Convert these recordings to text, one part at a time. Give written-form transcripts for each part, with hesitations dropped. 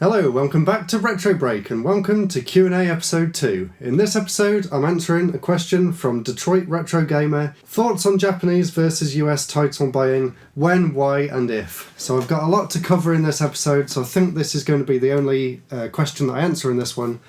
Hello, welcome back to RetroBreak and welcome to Q&A episode 2. In this episode, I'm answering a question from Detroit Retro Gamer. Thoughts on Japanese versus US title buying, when, why and if. So I've got a lot to cover in this episode, so I think this is going to be the only question that I answer in this one.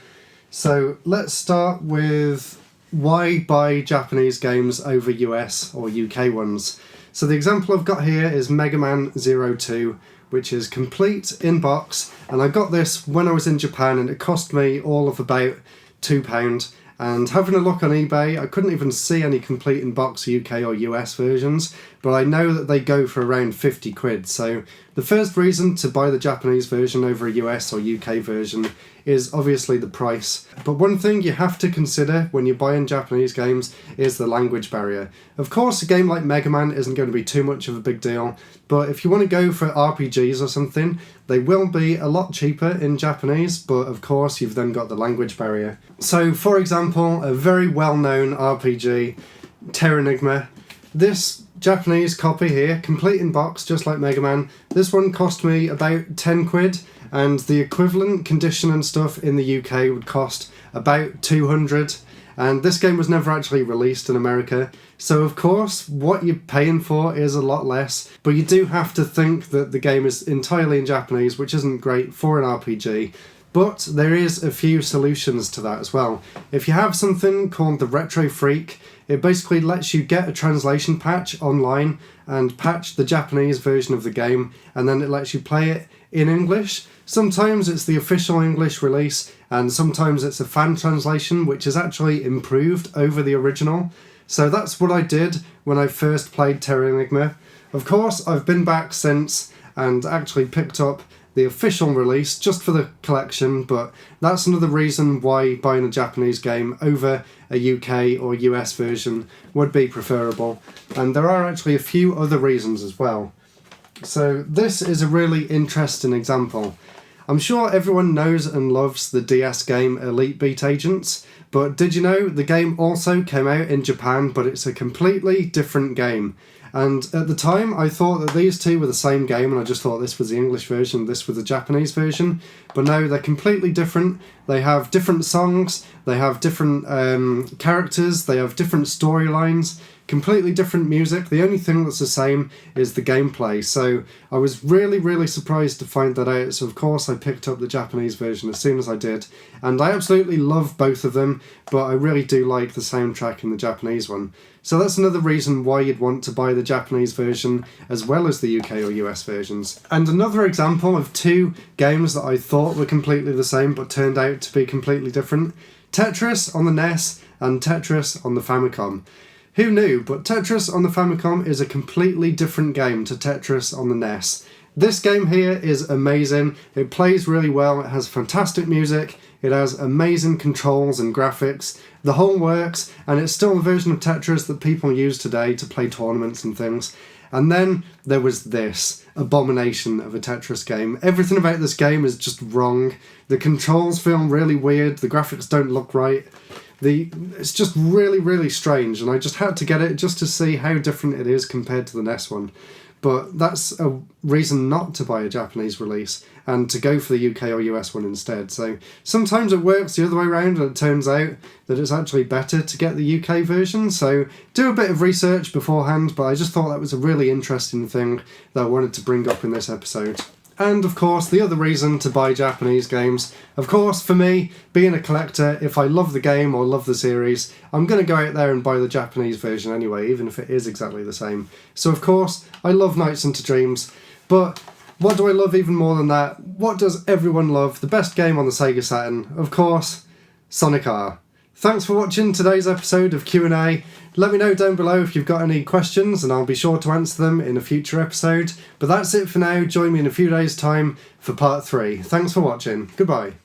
So let's start with why buy Japanese games over US or UK ones. So the example I've got here is Mega Man 02. Which is complete in box, and I got this when I was in Japan and it cost me all of about £2. And having a look on eBay, I couldn't even see any complete in box UK or US versions, but I know that they go for around 50 quid. So the first reason to buy the Japanese version over a US or UK version is obviously the price. But one thing you have to consider when you're buying Japanese games is the language barrier. Of course, a game like Mega Man isn't going to be too much of a big deal, but if you want to go for RPGs or something, they will be a lot cheaper in Japanese, but of course you've then got the language barrier. So for example, a very well-known RPG, Terranigma, this Japanese copy here, complete in box, just like Mega Man, this one cost me about 10 quid, and the equivalent condition and stuff in the UK would cost about 200, and this game was never actually released in America, so of course what you're paying for is a lot less, but you do have to think that the game is entirely in Japanese, which isn't great for an RPG. But there is a few solutions to that as well. If you have something called the Retro Freak, it basically lets you get a translation patch online and patch the Japanese version of the game, and then it lets you play it in English. Sometimes it's the official English release, and sometimes it's a fan translation, which is actually improved over the original. So that's what I did when I first played Terranigma. Of course, I've been back since and actually picked up the official release just for the collection, but that's another reason why buying a Japanese game over a UK or US version would be preferable. And there are actually a few other reasons as well. So this is a really interesting example. I'm sure everyone knows and loves the DS game Elite Beat Agents, but did you know the game also came out in Japan, but it's a completely different game. And at the time, I thought that these two were the same game, and I just thought this was the English version, this was the Japanese version. But no, they're completely different. They have different songs, they have different characters, they have different storylines, completely different music. The only thing that's the same is the gameplay. So I was really surprised to find that out. So of course I picked up the Japanese version as soon as I did. And I absolutely love both of them, but I really do like the soundtrack in the Japanese one. So that's another reason why you'd want to buy the Japanese version as well as the UK or US versions. And another example of two games that I thought were completely the same but turned out to be completely different. Tetris on the NES and Tetris on the Famicom. Who knew, but Tetris on the Famicom is a completely different game to Tetris on the NES. This game here is amazing, it plays really well, it has fantastic music, it has amazing controls and graphics, the whole works, and it's still a version of Tetris that people use today to play tournaments and things. And then there was this abomination of a Tetris game. Everything about this game is just wrong. The controls feel really weird, the graphics don't look right. It's just really strange, and I just had to get it just to see how different it is compared to the NES one. But that's a reason not to buy a Japanese release and to go for the UK or US one instead. So sometimes it works the other way around, and it turns out that it's actually better to get the UK version. So do a bit of research beforehand, but I just thought that was a really interesting thing that I wanted to bring up in this episode. And of course, the other reason to buy Japanese games, of course, for me, being a collector, if I love the game or love the series, I'm going to go out there and buy the Japanese version anyway, even if it is exactly the same. So of course, I love Nights into Dreams, but what do I love even more than that? What does everyone love? The best game on the Sega Saturn, of course, Sonic R. Thanks for watching today's episode of Q&A. Let me know down below if you've got any questions, and I'll be sure to answer them in a future episode. But that's it for now. Join me in a few days' time for part 3. Thanks for watching. Goodbye.